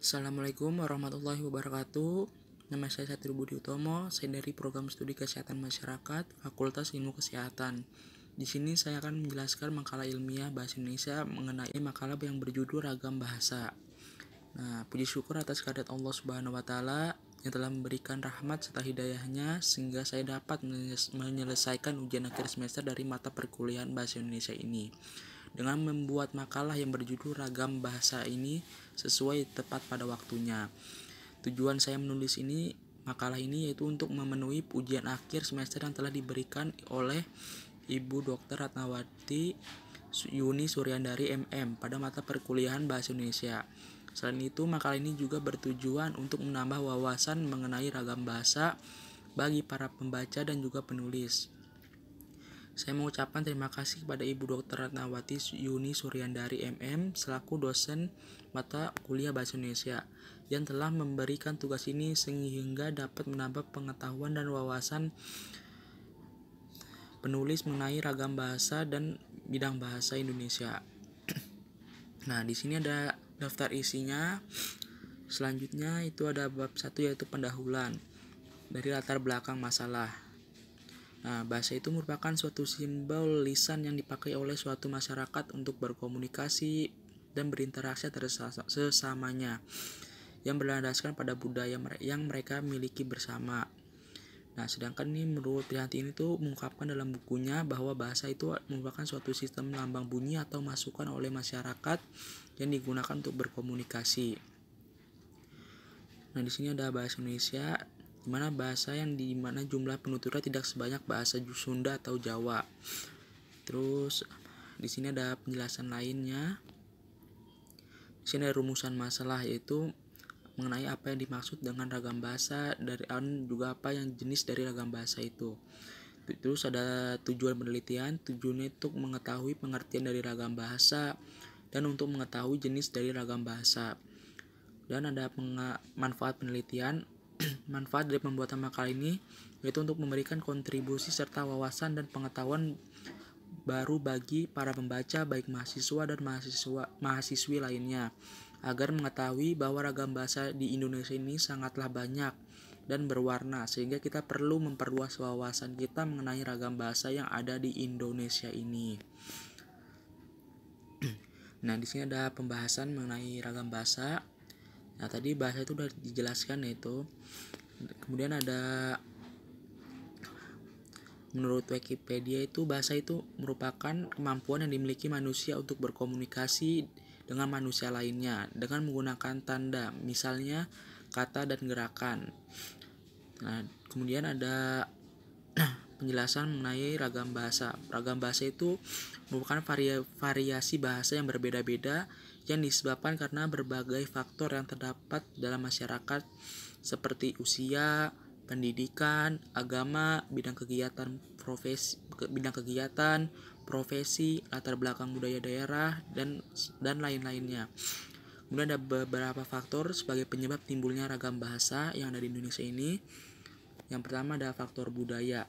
Assalamualaikum warahmatullahi wabarakatuh. Nama saya Satrio Budi Utomo. Saya dari Program Studi Kesehatan Masyarakat, Fakultas Ilmu Kesehatan. Di sini saya akan menjelaskan makalah ilmiah bahasa Indonesia mengenai makalah yang berjudul Ragam Bahasa. Nah, puji syukur atas kehadirat Allah Subhanahu wa taala yang telah memberikan rahmat serta hidayahnya sehingga saya dapat menyelesaikan ujian akhir semester dari mata perkuliahan bahasa Indonesia ini. Dengan membuat makalah yang berjudul Ragam Bahasa ini sesuai tepat pada waktunya. Tujuan saya menulis makalah ini yaitu untuk memenuhi ujian akhir semester yang telah diberikan oleh Ibu Dr. Ratnawati Yuni Suryandari MM pada mata perkuliahan bahasa Indonesia. Selain itu, makalah ini juga bertujuan untuk menambah wawasan mengenai ragam bahasa bagi para pembaca dan juga penulis. Saya mengucapkan terima kasih kepada Ibu Dr. Ratnawati Yuni Suryandari MM selaku dosen mata kuliah Bahasa Indonesia yang telah memberikan tugas ini sehingga dapat menambah pengetahuan dan wawasan penulis mengenai ragam bahasa dan bidang bahasa Indonesia. Nah, di sini ada daftar isinya. Selanjutnya itu ada bab 1 yaitu pendahuluan dari latar belakang masalah. Nah, bahasa itu merupakan suatu simbol lisan yang dipakai oleh suatu masyarakat untuk berkomunikasi dan berinteraksi sesamanya yang berlandaskan pada budaya yang mereka miliki bersama. Nah, sedangkan ini menurut Prihanti ini tuh mengungkapkan dalam bukunya bahwa bahasa itu merupakan suatu sistem lambang bunyi atau masukan oleh masyarakat yang digunakan untuk berkomunikasi. Nah, di sini ada bahasa Indonesia di mana bahasa yang di mana jumlah penuturnya tidak sebanyak bahasa Sunda atau Jawa. Terus di sini ada penjelasan lainnya. Di sini ada rumusan masalah yaitu mengenai apa yang dimaksud dengan ragam bahasa dan juga apa yang jenis dari ragam bahasa itu. Terus ada tujuan penelitian, tujuannya untuk mengetahui pengertian dari ragam bahasa dan untuk mengetahui jenis dari ragam bahasa. Dan ada manfaat penelitian. Manfaat dari pembuatan makalah ini yaitu untuk memberikan kontribusi serta wawasan dan pengetahuan baru bagi para pembaca baik mahasiswa dan mahasiswi lainnya agar mengetahui bahwa ragam bahasa di Indonesia ini sangatlah banyak dan berwarna sehingga kita perlu memperluas wawasan kita mengenai ragam bahasa yang ada di Indonesia ini. Nah, di sini ada pembahasan mengenai ragam bahasa. Nah, tadi bahasa itu sudah dijelaskan yaitu. Kemudian ada menurut Wikipedia itu bahasa itu merupakan kemampuan yang dimiliki manusia untuk berkomunikasi dengan manusia lainnya dengan menggunakan tanda, misalnya kata dan gerakan. Nah, kemudian ada penjelasan mengenai ragam bahasa. Ragam bahasa itu merupakan variasi bahasa yang berbeda-beda yang disebabkan karena berbagai faktor yang terdapat dalam masyarakat seperti usia, pendidikan, agama, bidang kegiatan, profesi, latar belakang budaya daerah dan lain-lainnya. Kemudian ada beberapa faktor sebagai penyebab timbulnya ragam bahasa yang ada di Indonesia ini. Yang pertama ada faktor budaya.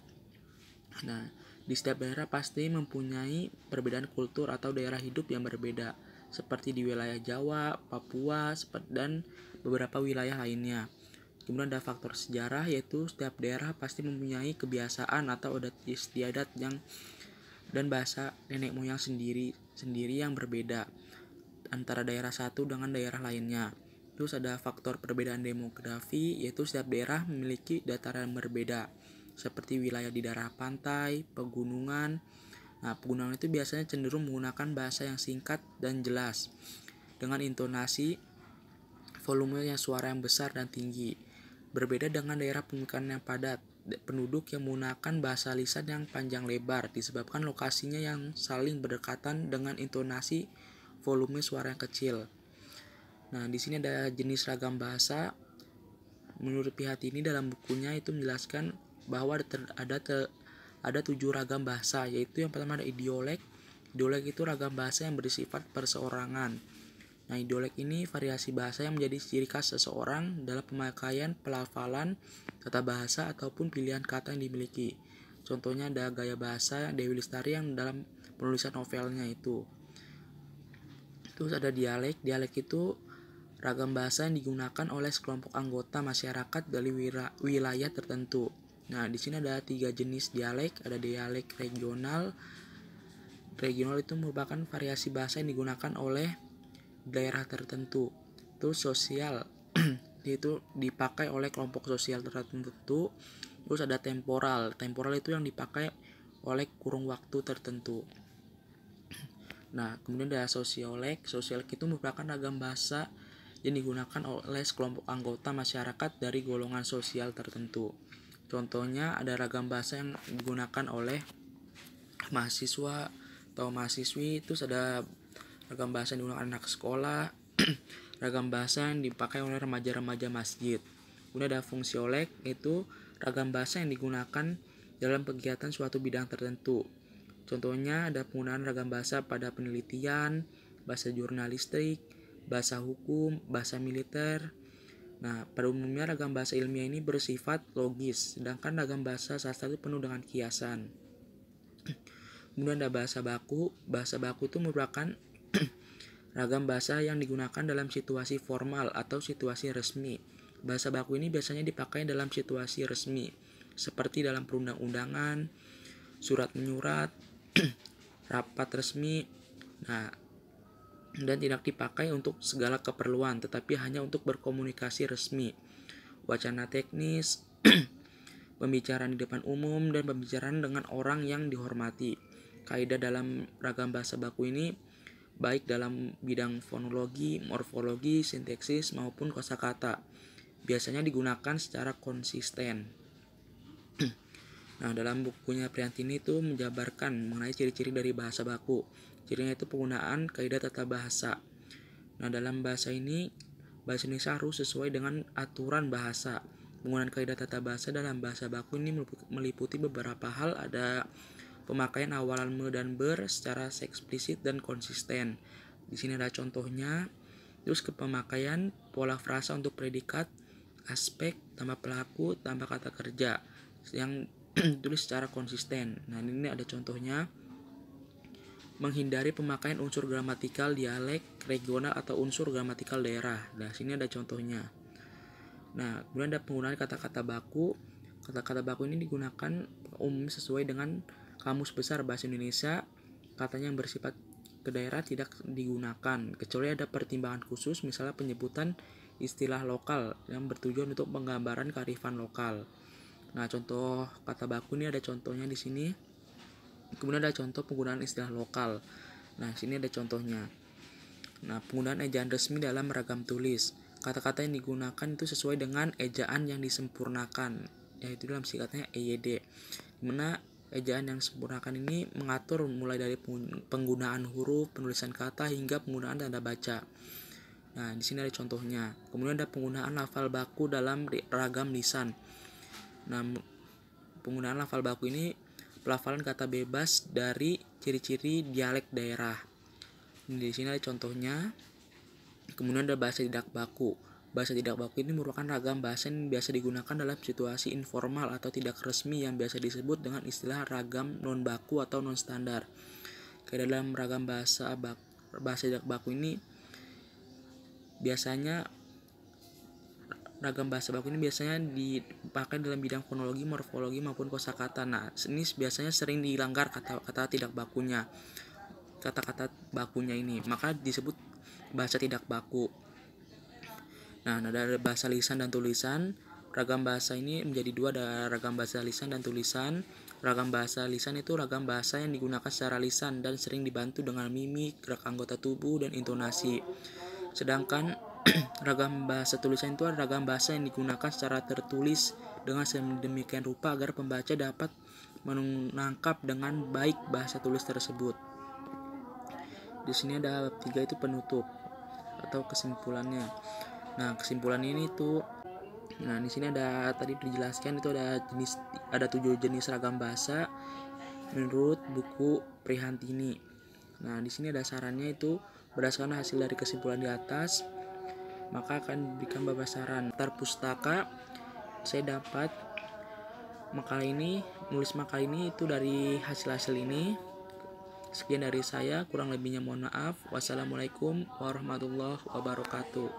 Nah, di setiap daerah pasti mempunyai perbedaan kultur atau daerah hidup yang berbeda, seperti di wilayah Jawa, Papua, dan beberapa wilayah lainnya. Kemudian ada faktor sejarah, yaitu setiap daerah pasti mempunyai kebiasaan atau adat istiadat dan bahasa nenek moyang sendiri yang berbeda antara daerah satu dengan daerah lainnya. Terus ada faktor perbedaan demografi, yaitu setiap daerah memiliki dataran berbeda, seperti wilayah di daerah pantai, pegunungan. Nah, pegunungan itu biasanya cenderung menggunakan bahasa yang singkat dan jelas, dengan intonasi, volume yang suara yang besar dan tinggi. Berbeda dengan daerah pemukiman yang padat, penduduk yang menggunakan bahasa lisan yang panjang lebar disebabkan lokasinya yang saling berdekatan dengan intonasi volume suara yang kecil. Nah, di sini ada jenis ragam bahasa. Menurut pihak ini dalam bukunya itu menjelaskan bahwa ada 7 ragam bahasa, yaitu yang pertama ada idiolek. Idiolek itu ragam bahasa yang bersifat perseorangan. Nah, idiolek ini variasi bahasa yang menjadi ciri khas seseorang dalam pemakaian, pelafalan, tata bahasa, ataupun pilihan kata yang dimiliki. Contohnya ada gaya bahasa Dewi Lestari yang dalam penulisan novelnya itu. Terus ada dialek. Dialek itu ragam bahasa yang digunakan oleh sekelompok anggota masyarakat dari wilayah tertentu. Nah, di sini ada 3 jenis dialek. Ada dialek regional. Regional itu merupakan variasi bahasa yang digunakan oleh daerah tertentu. Terus sosial, itu dipakai oleh kelompok sosial tertentu. Terus ada temporal. Temporal itu yang dipakai oleh kurung waktu tertentu. Nah, kemudian ada sosiolek. Sosiolek itu merupakan ragam bahasa yang digunakan oleh sekelompok anggota masyarakat dari golongan sosial tertentu. Contohnya ada ragam bahasa yang digunakan oleh mahasiswa atau mahasiswi, terus ada ragam bahasa yang digunakan anak sekolah, ragam bahasa yang dipakai oleh remaja-remaja masjid. Kemudian ada fungsiolek, itu ragam bahasa yang digunakan dalam kegiatan suatu bidang tertentu. Contohnya ada penggunaan ragam bahasa pada penelitian, bahasa jurnalistik, bahasa hukum, bahasa militer. Nah, pada umumnya ragam bahasa ilmiah ini bersifat logis, sedangkan ragam bahasa sastra itu penuh dengan kiasan. Kemudian ada bahasa baku. Bahasa baku itu merupakan ragam bahasa yang digunakan dalam situasi formal atau situasi resmi. Bahasa baku ini biasanya dipakai dalam situasi resmi, seperti dalam perundang-undangan, surat menyurat, rapat resmi. Nah, dan tidak dipakai untuk segala keperluan, tetapi hanya untuk berkomunikasi resmi, wacana teknis, pembicaraan di depan umum, dan pembicaraan dengan orang yang dihormati. Kaidah dalam ragam bahasa baku ini baik dalam bidang fonologi, morfologi, sintaksis, maupun kosakata biasanya digunakan secara konsisten. Nah, dalam bukunya Priantini itu menjabarkan mengenai ciri-ciri dari bahasa baku. Cirinya itu penggunaan kaidah tata bahasa. Nah, dalam bahasa ini, bahasa Indonesia harus sesuai dengan aturan bahasa. Penggunaan kaidah tata bahasa dalam bahasa baku ini meliputi beberapa hal. Ada pemakaian awalan me dan ber secara eksplisit dan konsisten. Di sini ada contohnya. Terus pemakaian pola frasa untuk predikat, aspek, tambah pelaku, tambah kata kerja yang tulis secara konsisten. Nah, ini ada contohnya. Menghindari pemakaian unsur gramatikal dialek, regional, atau unsur gramatikal daerah. Nah, sini ada contohnya. Nah, kemudian ada penggunaan kata-kata baku. Kata-kata baku ini digunakan umum sesuai dengan Kamus Besar Bahasa Indonesia. Katanya yang bersifat ke daerah tidak digunakan, kecuali ada pertimbangan khusus, misalnya penyebutan istilah lokal yang bertujuan untuk penggambaran kearifan lokal. Nah, contoh kata baku ini ada contohnya di sini. Kemudian ada contoh penggunaan istilah lokal. Nah, sini ada contohnya. Nah, penggunaan ejaan resmi dalam ragam tulis. Kata-kata yang digunakan itu sesuai dengan ejaan yang disempurnakan, yaitu dalam singkatnya EYD. Dimana ejaan yang disempurnakan ini mengatur mulai dari penggunaan huruf, penulisan kata, hingga penggunaan tanda baca. Nah, di sini ada contohnya. Kemudian ada penggunaan lafal baku dalam ragam lisan. Nah, penggunaan lafal baku ini pelafalan kata bebas dari ciri-ciri dialek daerah. Di sini ada contohnya. Kemudian ada bahasa tidak baku. Bahasa tidak baku ini merupakan ragam bahasa yang biasa digunakan dalam situasi informal atau tidak resmi yang biasa disebut dengan istilah ragam non baku atau non standar. Dalam ragam bahasa tidak baku ini biasanya dipakai dalam bidang fonologi, morfologi, maupun kosakata. Nah, ini biasanya sering dilanggar kata-kata tidak bakunya. Kata-kata bakunya ini, maka disebut bahasa tidak baku. Nah, ada bahasa lisan dan tulisan. Ragam bahasa ini menjadi dua, ada ragam bahasa lisan dan tulisan. Ragam bahasa lisan itu ragam bahasa yang digunakan secara lisan dan sering dibantu dengan mimik, gerak anggota tubuh, dan intonasi. Sedangkan ragam bahasa tulisan itu adalah ragam bahasa yang digunakan secara tertulis dengan sedemikian rupa agar pembaca dapat menangkap dengan baik bahasa tulis tersebut. Di sini ada bab 3 itu penutup atau kesimpulannya. Nah, kesimpulan ini tuh, nah di sini ada tadi dijelaskan itu ada 7 jenis ragam bahasa menurut buku Prihantini. Nah, di sini ada sarannya itu berdasarkan hasil dari kesimpulan di atas, maka akan diberikan beberapa saran. Antar pustaka saya dapat nulis makalah ini itu dari hasil-hasil ini. Sekian dari saya, kurang lebihnya mohon maaf. Wassalamualaikum warahmatullahi wabarakatuh.